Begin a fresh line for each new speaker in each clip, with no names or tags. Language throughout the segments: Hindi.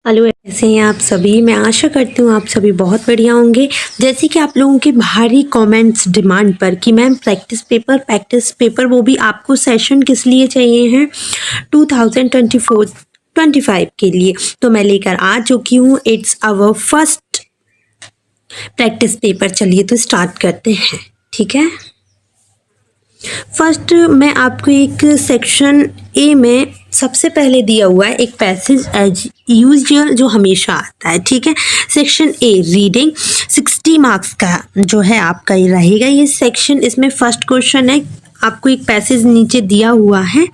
हेलो, कैसे हैं आप सभी। मैं आशा करती हूँ आप सभी बहुत बढ़िया होंगे। जैसे कि आप लोगों के भारी कमेंट्स डिमांड पर कि मैम प्रैक्टिस पेपर वो भी आपको सेशन किस लिए चाहिए हैं 2024-25 के लिए, तो मैं लेकर आ चुकी हूँ। It's our first practice paper. चलिए तो स्टार्ट करते हैं, ठीक है। फर्स्ट मैं आपको एक सेक्शन ए में सबसे पहले दिया हुआ है एक पैसेज एज यूजुअल जो हमेशा आता है, ठीक है। सेक्शन ए रीडिंग 60 मार्क्स का जो है आपका ये रहेगा ये सेक्शन। इसमें फर्स्ट क्वेश्चन है, आपको एक पैसेज नीचे दिया हुआ है,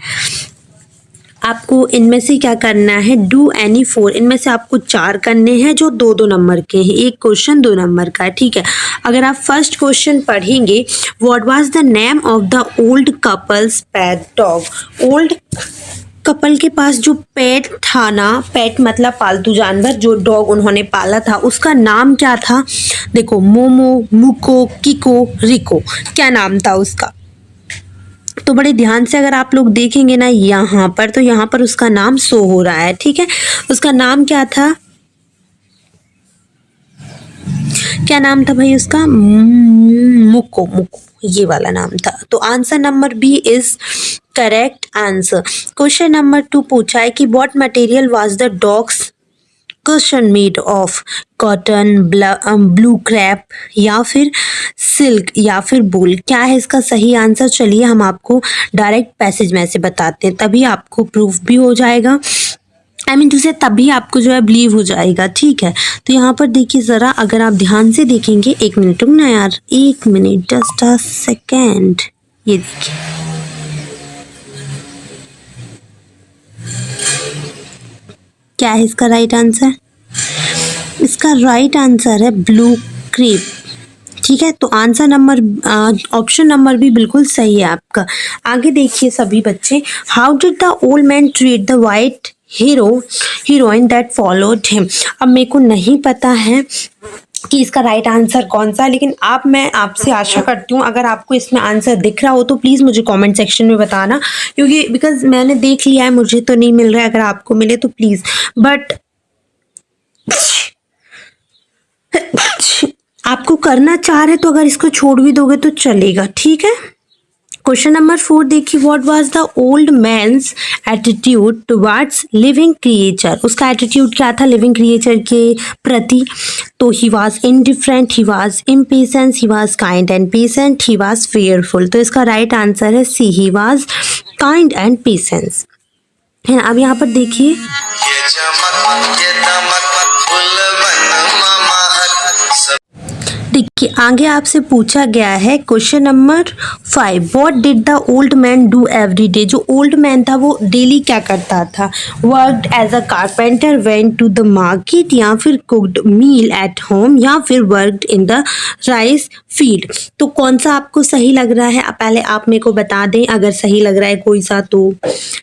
आपको इनमें से क्या करना है, डू एनी 4। इनमें से आपको 4 करने हैं जो 2-2 नंबर के हैं। एक क्वेश्चन 2 नंबर का है, ठीक है। अगर आप फर्स्ट क्वेश्चन पढ़ेंगे, what was the name of the old couples pet dog. Old couple के पास जो पेट था ना, पेट मतलब पालतू जानवर, जो डॉग उन्होंने पाला था उसका नाम क्या था। देखो, मोमो, मुको, किको, रिको, क्या नाम था उसका। तो बड़े ध्यान से अगर आप लोग देखेंगे ना यहाँ पर, तो यहाँ पर उसका नाम शो हो रहा है, ठीक है। उसका नाम क्या था, क्या नाम था भाई उसका, मुको, मुको, ये वाला नाम था। तो answer number B is correct answer. Question number 2 पूछा है कि what material was the dog's cushion made of, cotton, blue crepe या फिर सिल्क या फिर वूल। क्या है इसका सही आंसर। चलिए हम आपको डायरेक्ट पैसेज में से बताते हैं, तभी आपको प्रूफ भी हो जाएगा। तुझे तभी आपको जो है बिलीव हो जाएगा, ठीक है। तो यहाँ पर देखिए ज़रा, अगर आप ध्यान से देखेंगे, 1 मिनट रुकना यार, 1 मिनट, जस्ट अ सेकेंड। ये देखिए, क्या है इसका राइट आंसर। इसका राइट आंसर है ब्लू क्रेप, ठीक है। तो आंसर नंबर ऑप्शन नंबर भी बिल्कुल सही है आपका। आगे देखिए सभी बच्चे, how did the old man treat the white heroine that followed him. अब मेरे को नहीं पता है कि इसका राइट आंसर कौन सा है, लेकिन मैं आपसे आशा करती हूँ अगर आपको इसमें आंसर दिख रहा हो तो प्लीज़ मुझे कमेंट सेक्शन में बताना, क्योंकि बिकॉज मैंने देख लिया है, मुझे तो नहीं मिल रहा है। अगर आपको मिले तो प्लीज़, बट आपको करना चाह रहे तो अगर इसको छोड़ भी दोगे तो चलेगा, ठीक है। क्वेश्चन नंबर 4 देखिए, what was the old man's attitude towards living creature. उसका एटीट्यूड क्या था लिविंग क्रिएचर के प्रति। तो he was indifferent, he was impatient, he was kind and patient, he was fearful. तो इसका राइट आंसर है C, he was kind and patience, है ना। अब यहाँ पर देखिए, देखिए आगे आपसे पूछा गया है question number 5, what did the old man do every day. जो ओल्ड मैन था वो डेली क्या करता था, worked as a carpenter, went to the market, या फिर कुक्ड मील एट होम, या फिर worked in the rice field. तो कौन सा आपको सही लग रहा है, पहले आप मेरे को बता दें अगर सही लग रहा है कोई सा तो,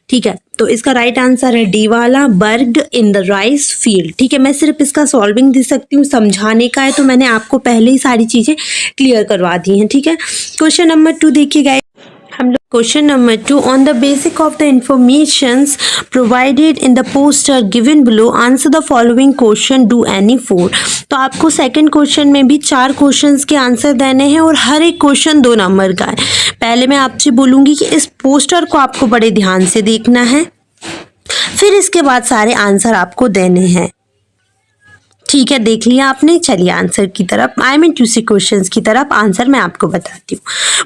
ठीक है। तो इसका राइट आंसर है डी वाला, worked in the rice field, ठीक है। मैं सिर्फ इसका सॉल्विंग दे सकती हूँ, समझाने का है तो मैंने आपको पहले ही सारी चीजें क्लियर करवा दी हैं, ठीक है। क्वेश्चन नंबर 2 देखिए हम लोग, question number 2, on the basic of the informations provided in the poster given below answer the following question, do any 4। तो आपको सेकंड क्वेश्चन में भी 4 क्वेश्चंस के आंसर देने हैं और हर एक क्वेश्चन 2 नंबर का है। पहले मैं आपसे बोलूंगी कि इस पोस्टर को आपको बड़े ध्यान से देखना है, फिर इसके बाद सारे आंसर आपको देने हैं, ठीक है। देख लिया आपने, चलिए आंसर की तरफ, यूसी क्वेश्चंस की तरफ आंसर मैं आपको बताती हूँ।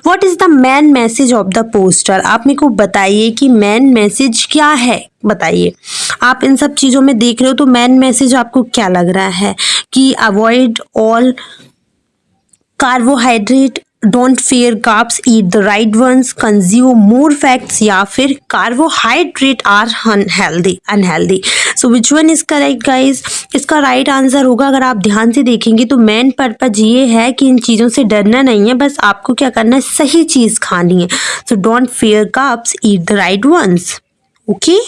What is the main message of the poster. आप मेरे को बताइए कि मेन मैसेज क्या है, बताइए। आप इन सब चीजों में देख रहे हो तो मेन मैसेज आपको क्या लग रहा है कि avoid all carbohydrate, don't fear carbs, eat the right ones, consume more fats, या फिर carbohydrate are unhealthy. So which one is correct guys. इसका राइट आंसर होगा, अगर आप ध्यान से देखेंगे तो मेन पर्पज ये है कि इन चीज़ों से डरना नहीं है, बस आपको क्या करना है, सही चीज़ खानी है। So don't fear carbs, eat the right ones, okay.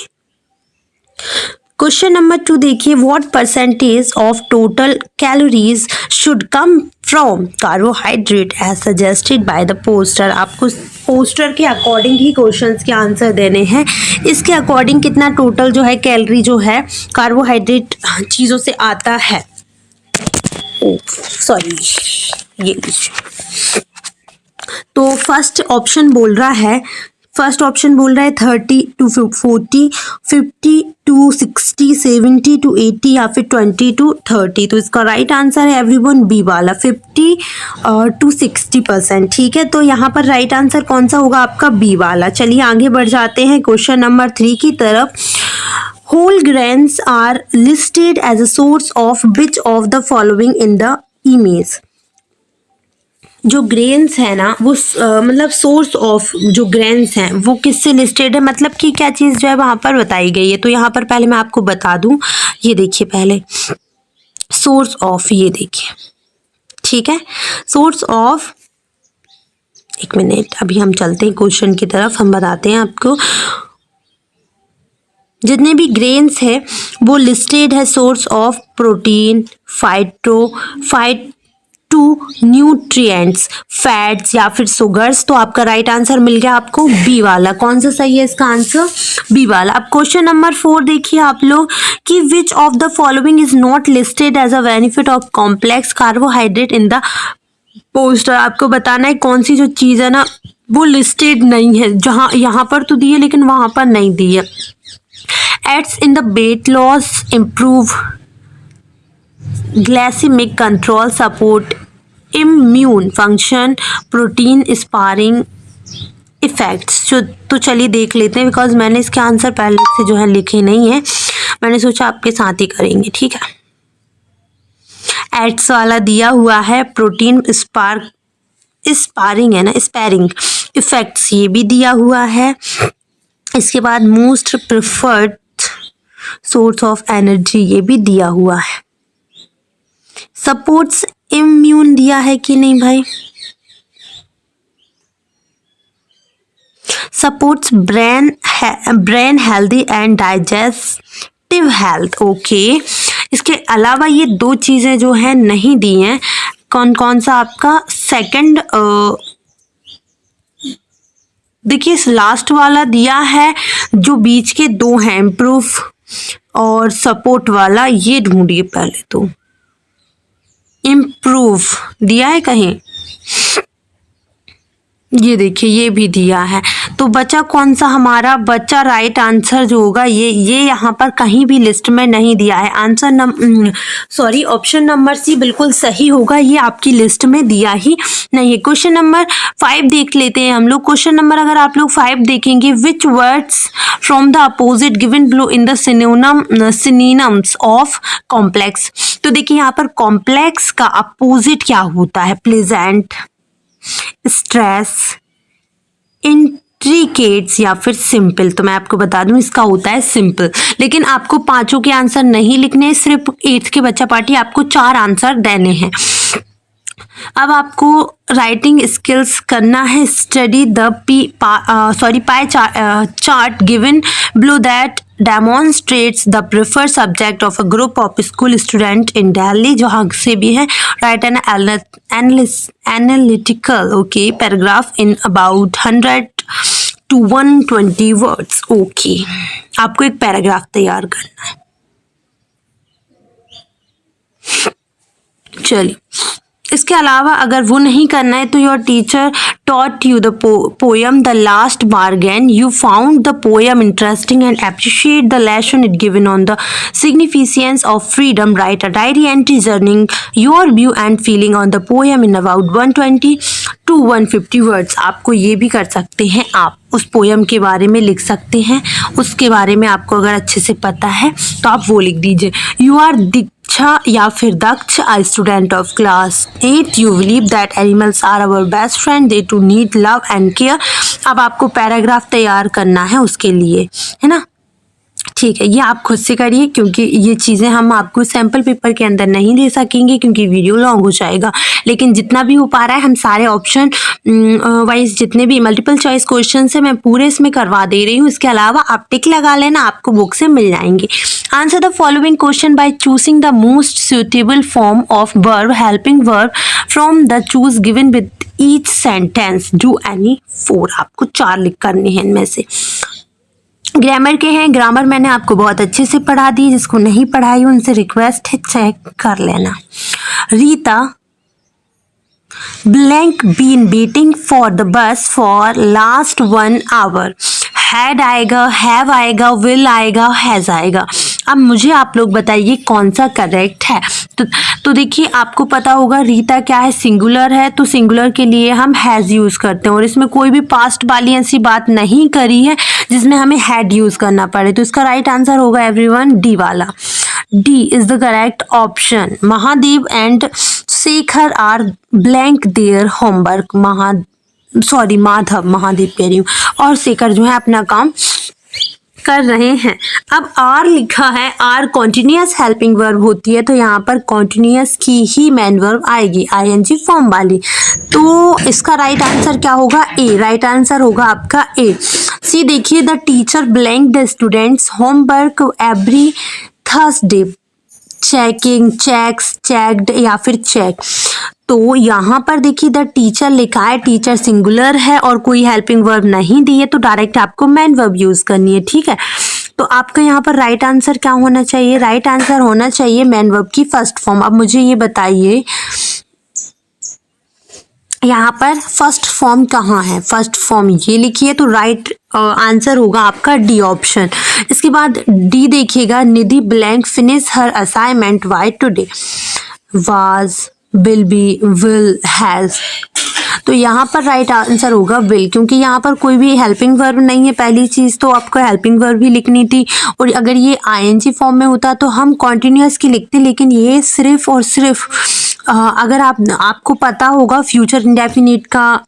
Question number 2 देखिए, what percentage of total calories should come from carbohydrate as suggested by the poster. आपको पोस्टर के अकॉर्डिंग ही क्वेश्चंस के आंसर देने हैं। इसके अकॉर्डिंग कितना टोटल जो है कैलोरी जो है कार्बोहाइड्रेट चीज़ों से आता है। सॉरी, ये लीजिए। तो फर्स्ट ऑप्शन बोल रहा है 30 to 40, 50 to 60, 70 to 80 या फिर 20 to 30। तो इसका राइट आंसर है एवरीवन बी वाला 50 to 60%। ठीक है, तो यहाँ पर राइट आंसर कौन सा होगा आपका? बी वाला। चलिए आगे बढ़ जाते हैं क्वेश्चन नंबर 3 की तरफ। Whole grains are listed as a source of which of the following in the image. जो ग्रेन्स है ना वो मतलब सोर्स ऑफ जो ग्रेन्स हैं वो किससे लिस्टेड है, मतलब कि क्या चीज़ जो है वहाँ पर बताई गई है। तो यहाँ पर पहले मैं आपको बता दूँ, ये देखिए पहले सोर्स ऑफ, ये देखिए, ठीक है, सोर्स ऑफ, एक मिनट अभी हम चलते हैं क्वेश्चन की तरफ, हम बताते हैं आपको। जितने भी ग्रेन्स है वो लिस्टेड है source of protein, two nutrients, fats या फिर शुगर्स। तो आपका राइट आंसर मिल गया आपको बी वाला। कौन सा सही है इसका आंसर? बी वाला। अब क्वेश्चन नंबर 4 देखिए आप लोग कि which of the following is not listed as a benefit of complex carbohydrate in the poster. आपको बताना है कौन सी जो चीज़ है ना वो लिस्टेड नहीं है, जहाँ यहाँ पर तो दी है लेकिन वहाँ पर नहीं दी है। Aids in the weight loss, improve glycemic control, support immune function, protein sparing effects. जो तो चलिए देख लेते हैं, बिकॉज मैंने इसके आंसर पहले से जो है लिखे नहीं है, मैंने सोचा आपके साथ ही करेंगे। ठीक है, एड्स वाला दिया हुआ है, प्रोटीन स्पारिंग है ना, स्पैरिंग इफेक्ट्स ये भी दिया हुआ है। इसके बाद most preferred source of energy ये भी दिया हुआ है। सपोर्ट्स इम्यून दिया है कि नहीं भाई? Supports brain healthy and digestive health. Okay, इसके अलावा ये दो चीज़ें जो है नहीं दी हैं। कौन कौन सा आपका सेकंड, देखिए इस लास्ट वाला दिया है, जो बीच के दो हैं इम्प्रूव और सपोर्ट वाला, ये ढूंढिए पहले। तो इम्प्रूव दिया है कहीं, ये देखिए ये भी दिया है। तो बचा कौन सा हमारा? बचा राइट आंसर जो होगा ये यहाँ पर कहीं भी लिस्ट में नहीं दिया है। आंसर ऑप्शन नंबर सी बिल्कुल सही होगा, ये आपकी लिस्ट में दिया ही नहीं है। क्वेश्चन नंबर 5 देख लेते हैं हम लोग। क्वेश्चन नंबर अगर आप लोग 5 देखेंगे, विच words from the opposite given below in the synonyms of complex. तो देखिए यहाँ पर कॉम्प्लेक्स का अपोजिट क्या होता है? प्लेजेंट, स्ट्रेस, इंट्रिकेट्स या फिर सिंपल। तो मैं आपको बता दूं इसका होता है सिंपल। लेकिन आपको पांचों के आंसर नहीं लिखने, सिर्फ 8th के बच्चा पार्टी आपको 4 आंसर देने हैं। अब आपको राइटिंग स्किल्स करना है। Study the pie chart given below that demonstrates the preferred subject of a group of school student in Delhi. जहाँ से भी है, right an analytical okay paragraph in about 100 to 120 words. Okay, आपको एक पैराग्राफ तैयार करना है। चलिए, इसके अलावा अगर वो नहीं करना है तो your teacher taught you the poem The Last Bargain. You found the poem interesting and appreciate the lesson it given on the significance of freedom. Write a diary entry journeying your view and feeling on the poem in about 120 to 150 words. आपको ये भी कर सकते हैं, आप उस पोएम के बारे में लिख सकते हैं। उसके बारे में आपको अगर अच्छे से पता है तो आप वो लिख दीजिए। यू आर दीक्षा या फिर दक्ष, a student of class 8. You believe that animals are our best friend. They too need love and care. अब आपको पैराग्राफ तैयार करना है उसके लिए, है ना? ठीक है, ये आप खुद से करिए क्योंकि ये चीज़ें हम आपको सैम्पल पेपर के अंदर नहीं दे सकेंगे क्योंकि वीडियो लॉन्ग हो जाएगा। लेकिन जितना भी हो पा रहा है हम सारे ऑप्शन वाइज जितने भी मल्टीपल चॉइस क्वेश्चन है मैं पूरे इसमें करवा दे रही हूँ। इसके अलावा आप टिक लगा लेना, आपको बुक से मिल जाएंगे। Answer the following question by choosing the most suitable form of verb, helping verb from the choose given with each sentence do any 4, आपको 4 लिख करने हैं इनमें से। ग्रामर के हैं, ग्रामर मैंने आपको बहुत अच्छे से पढ़ा दी, जिसको नहीं पढ़ाई उनसे रिक्वेस्ट है चेक कर लेना। Rita blank been waiting for the bus for last 1 hour. Had आएगा, हैव आएगा, विल आएगा, हैज आएगा। अब मुझे आप लोग बताइए कौन सा करेक्ट है। तो देखिए आपको पता होगा रीता क्या है, सिंगुलर है, तो सिंगुलर के लिए हम हैज़ यूज़ करते हैं और इसमें कोई भी पास्ट वाली ऐसी बात नहीं करी है जिसमें हमें हैड यूज़ करना पड़े। तो इसका राइट आंसर होगा एवरीवन डी वाला। D is the correct option. Mahadev and Shekhar are blank their homework. Madhav, Mahadev कह रही हूँ, और शेखर जो है अपना काम कर रहे हैं। अब आर लिखा है, आर कॉन्टिन्यूअस हेल्पिंग वर्ब होती है, तो यहाँ पर कॉन्टिन्यूअस की ही मेन वर्ब आएगी, आईएनजी फॉर्म वाली। तो इसका राइट आंसर क्या होगा, ए। राइट आंसर होगा आपका ए। सी देखिए, the teacher blank the students homework every Thursday. Checking, checks, checked या फिर चेक। तो यहाँ पर देखिए द टीचर लिखा है, टीचर सिंगुलर है और कोई हेल्पिंग वर्ब नहीं दी है, तो डायरेक्ट आपको मेन वर्ब यूज करनी है, ठीक है। तो आपका यहाँ पर राइट आंसर क्या होना चाहिए, राइट आंसर होना चाहिए मेन वर्ब की फर्स्ट फॉर्म। अब मुझे ये बताइए यहाँ पर फर्स्ट फॉर्म कहाँ है, फर्स्ट फॉर्म ये लिखिए, तो राइट आंसर होगा आपका डी ऑप्शन। इसके बाद डी देखिएगा, Nidhi blank finish her assignment by today. Was, will be, will, has. तो यहाँ पर राइट आंसर होगा विल, क्योंकि यहाँ पर कोई भी हेल्पिंग वर्ब नहीं है। पहली चीज़ तो आपको हेल्पिंग वर्ब ही लिखनी थी, और अगर ये आईएनजी फॉर्म में होता तो हम कॉन्टिन्यूअस की लिखते, लेकिन ये सिर्फ और सिर्फ अगर आपको पता होगा फ्यूचर इंडेफिनिट का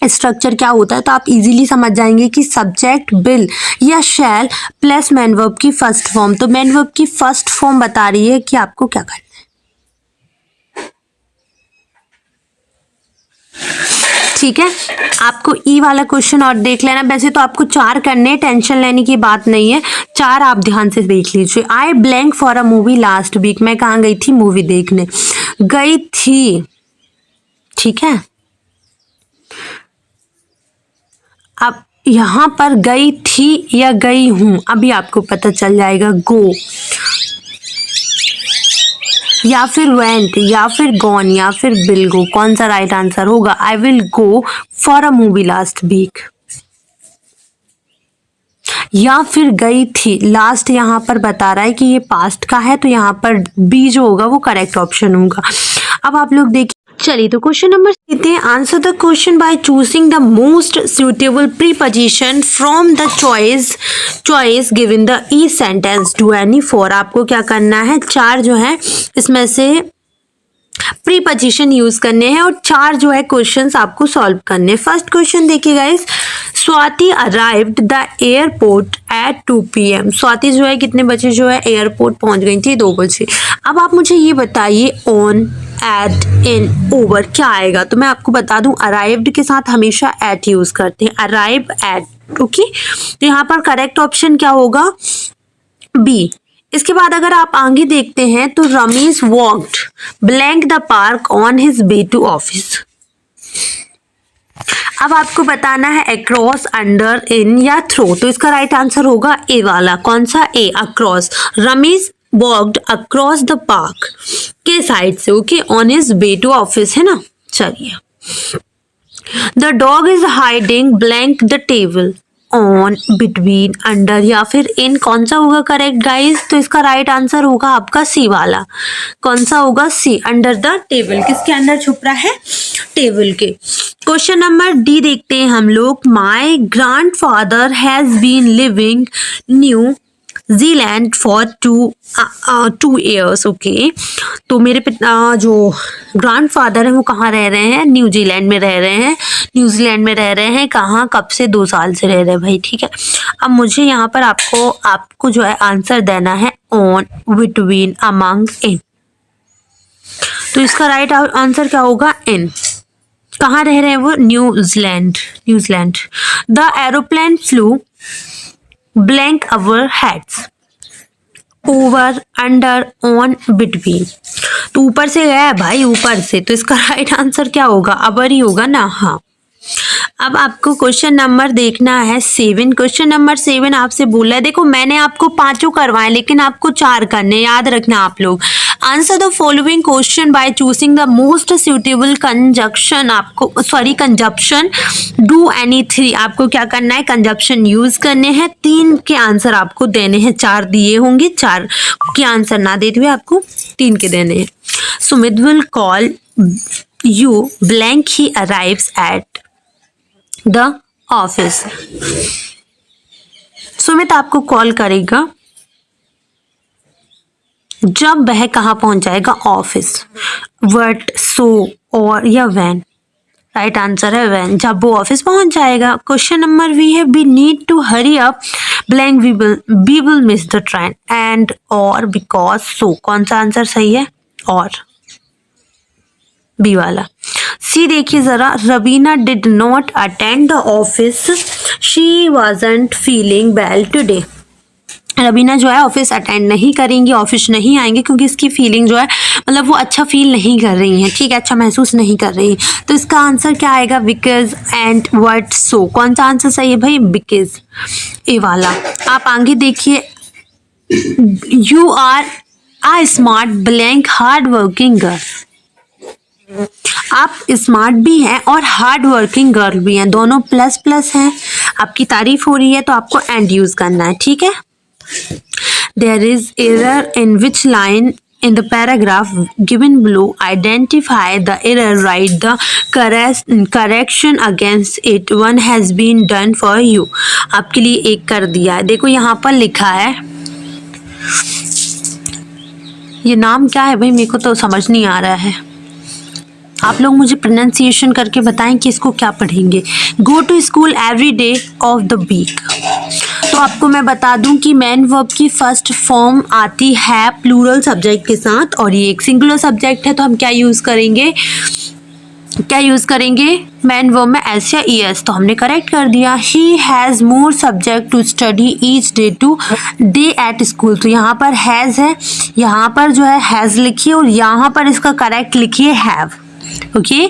स्ट्रक्चर क्या होता है, तो आप इजीली समझ जाएंगे कि सब्जेक्ट विल या शैल प्लस मेन वर्ब की फर्स्ट फॉर्म। तो मेन वर्ब की फर्स्ट फॉर्म बता रही है कि आपको क्या करना है। ठीक है, आपको ई वाला क्वेश्चन और देख लेना। वैसे तो आपको 4 करने, टेंशन लेने की बात नहीं है, 4 आप ध्यान से देख लीजिए। I blank for a movie last week. मैं कहाँ गई थी, मूवी देखने गई थी, ठीक है। अब यहाँ पर गई थी या गई हूँ अभी आपको पता चल जाएगा। गो या फिर वेंट या फिर गॉन या फिर विल गो, कौन सा राइट आंसर होगा। I will go for a movie last week, या फिर गई थी। लास्ट यहाँ पर बता रहा है कि ये पास्ट का है, तो यहाँ पर बी जो होगा वो करेक्ट ऑप्शन होगा। अब आप लोग देखिए, चलिए तो क्वेश्चन नंबर देते हैं। Answer the question by choosing the most suitable preposition from the choice given the E sentence do any 4। आपको क्या करना है, 4 जो है इसमें से प्रीपोजिशन यूज करने हैं और 4 जो है क्वेश्चंस आपको सॉल्व करने हैं। फर्स्ट क्वेश्चन देखिए guys, Swati arrived the airport at 2 PM। Swati जो है कितने बजे जो है एयरपोर्ट पहुंच गई थी, 2 बजे। अब आप मुझे ये बताइए ऑन, एट, इन, ओवर क्या आएगा। तो मैं आपको बता दूं अराइव्ड के साथ हमेशा एट यूज करते हैं, अराइव एट, ओके। तो यहाँ पर करेक्ट ऑप्शन क्या होगा, बी। इसके बाद अगर आप आगे देखते हैं तो Ramesh walked blank the park on his way to office. अब आपको बताना है अक्रॉस, अंडर, इन या थ्रो। तो इसका राइट आंसर होगा ए वाला, कौन सा, A, across. Ramesh walked across the park के साइड से, okay, on his way to office है ना। चलिए, the dog is hiding blank the table on, between, under या फिर इन, कौन सा होगा करेक्ट गाइस। तो इसका राइट आंसर होगा आपका सी वाला, कौन सा होगा, सी, अंडर द टेबल। किसके अंदर छुप रहा है, टेबल के। क्वेश्चन नंबर डी देखते हैं हम लोग। My grandfather has been living New Zealand for 2 years, okay. तो मेरे पिता जो ग्रैंडफादर है वो कहाँ रह रहे हैं, न्यूजीलैंड में रह रहे हैं। न्यूजीलैंड में रह रहे हैं कहाँ, कब से, 2 साल से रह रहे हैं भाई, ठीक है। अब मुझे यहाँ पर आपको जो है आंसर देना है ऑन, बिटवीन, अमंग, इन। तो इसका राइट आंसर क्या होगा, इन। कहाँ रह रहे हैं वो, New Zealand. The aeroplane flu blank our heads over, under, on, between. तो ऊपर से गया है भाई, ऊपर से, तो इसका राइट आंसर क्या होगा? अबर ही होगा ना। हाँ, अब आपको क्वेश्चन नंबर देखना है 7। क्वेश्चन नंबर 7 आपसे बोला है, देखो मैंने आपको 5 करवाए लेकिन आपको 4 करने, याद रखना आप लोग। Answer the following question by choosing the most suitable conjunction. आपको कंजप्शन डू एनी 3। आपको क्या करना है? कंजप्शन यूज करने हैं। 3 के आंसर आपको देने हैं, 4 दिए होंगे, 4 के आंसर ना देते हुए आपको 3 के देने हैं। Sumit will call you blank, he arrives at the office. Sumit आपको कॉल करेगा जब वह कहाँ पहुंच जाएगा? ऑफिस। व्हाट, सो, और या व्हेन? राइट आंसर है व्हेन, जब वो ऑफिस पहुंच जाएगा। क्वेश्चन नंबर वी है, we need to hurry up blank, we will miss the train, and, और, बिकॉज, सो। कौन सा आंसर सही है? और, बी वाला। सी देखिए जरा, Raveena did not attend the office, she wasn't feeling well today. Raveena जो है ऑफिस अटेंड नहीं करेंगी, ऑफिस नहीं आएंगे क्योंकि इसकी फीलिंग जो है, मतलब वो अच्छा फील नहीं कर रही हैं, ठीक है, अच्छा महसूस नहीं कर रही। तो इसका आंसर क्या आएगा? बिकॉज, एंड, व्हाट, सो। कौन सा आंसर सही है भाई? बिकॉज, ए वाला। आप आगे देखिए, you are a smart blank hard working girl. आप स्मार्ट भी हैं और हार्ड वर्किंग गर्ल भी हैं, दोनों प्लस प्लस हैं। आपकी तारीफ हो रही है तो आपको एंड यूज करना है, ठीक है। There is error in which line in the paragraph given below, identify the error, write the correction against it, one has been done for you। आपके लिए एक कर दिया है। देखो यहाँ पर लिखा है, ये नाम क्या है भाई, मेरे को तो समझ नहीं आ रहा है, आप लोग मुझे प्रोनाउंसिएशन करके बताएं कि इसको क्या पढ़ेंगे। Go to school every day of the week. तो आपको मैं बता दूं कि मैन वर्ब की फर्स्ट फॉर्म आती है प्लूरल सब्जेक्ट के साथ, और ये एक सिंगुलर सब्जेक्ट है, तो हम क्या यूज़ करेंगे? मैन वर्ब में एस या ई एस। तो हमने करेक्ट कर दिया। He has more subject to study each day today at school. तो यहाँ पर हैज़ है, यहाँ पर जो है हैज़ लिखिए और यहाँ पर इसका करेक्ट लिखिए हैव। ओके,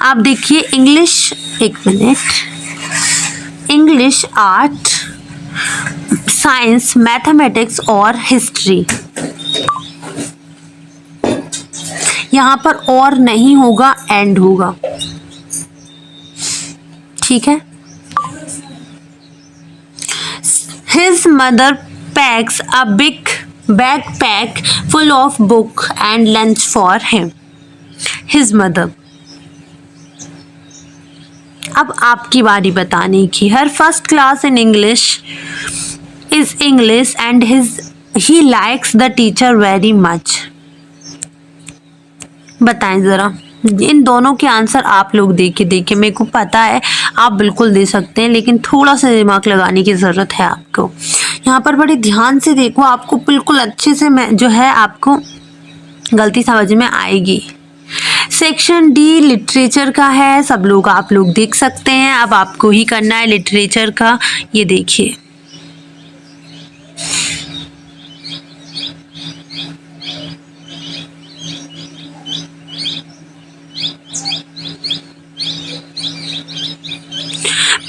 आप देखिए इंग्लिश, एक minute, English, art, science, mathematics और हिस्ट्री। यहाँ पर और नहीं होगा, एंड होगा, ठीक है। His mother packs a big backpack full of book and lunch for him. His mother। अब आपकी बारी बताने की। Her first class in English is English and he likes the teacher very much. बताएं ज़रा, इन दोनों के आंसर आप लोग देखिए, मेरे को पता है आप बिल्कुल दे सकते हैं, लेकिन थोड़ा सा दिमाग लगाने की ज़रूरत है आपको। यहाँ पर बड़े ध्यान से देखो, आपको बिल्कुल अच्छे से मैं जो है आपको गलती समझ में आएगी। सेक्शन डी लिटरेचर का है, सब लोग आप लोग देख सकते हैं। अब आपको ही करना है लिटरेचर का, ये देखिए।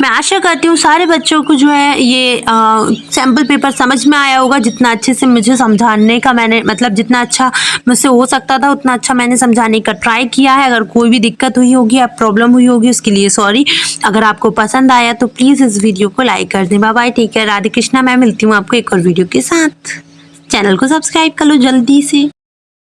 मैं आशा करती हूँ सारे बच्चों को जो है ये सैम्पल पेपर समझ में आया होगा। जितना अच्छे से मुझे समझाने का मैंने, मतलब जितना अच्छा मुझसे हो सकता था उतना अच्छा मैंने समझाने का ट्राई किया है। अगर कोई भी दिक्कत हुई होगी या प्रॉब्लम हुई होगी उसके लिए सॉरी। अगर आपको पसंद आया तो प्लीज़ इस वीडियो को लाइक कर दें। Bye bye, take care, Radhe Krishna. मैं मिलती हूँ आपको एक और वीडियो के साथ। चैनल को सब्सक्राइब कर लो जल्दी से।